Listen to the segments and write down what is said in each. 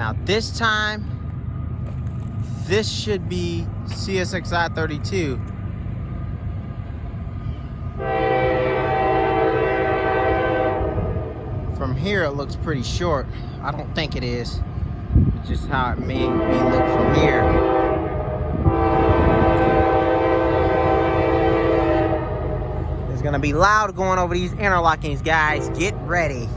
Now this time, this should be CSX I-32. From here it looks pretty short. I don't think it is. It's just how it may look from here. It's gonna be loud going over these interlockings, guys. Get ready.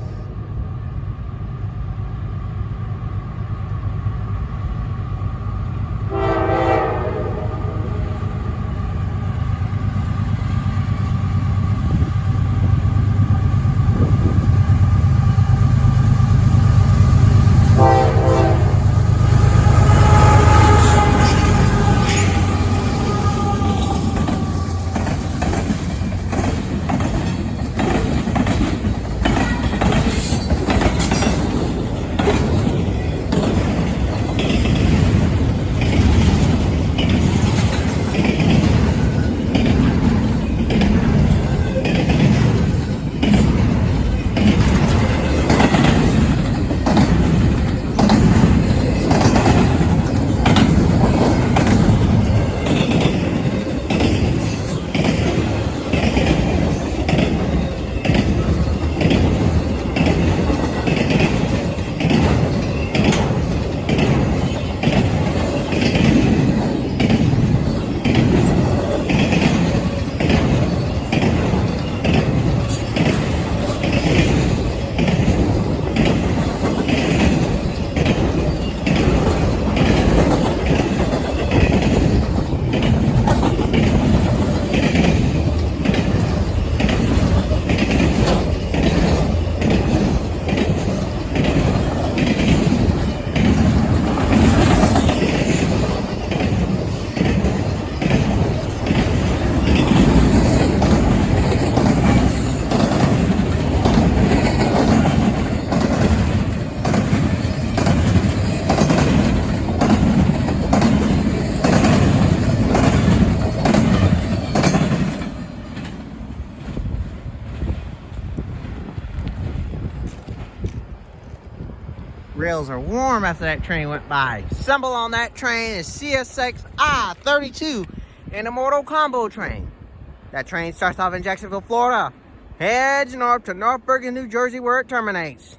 Rails are warm after that train went by. Symbol on that train is CSX I-32 Intermodal combo train. That train starts off in Jacksonville, Florida, heads north to North Bergen, New Jersey, where it terminates.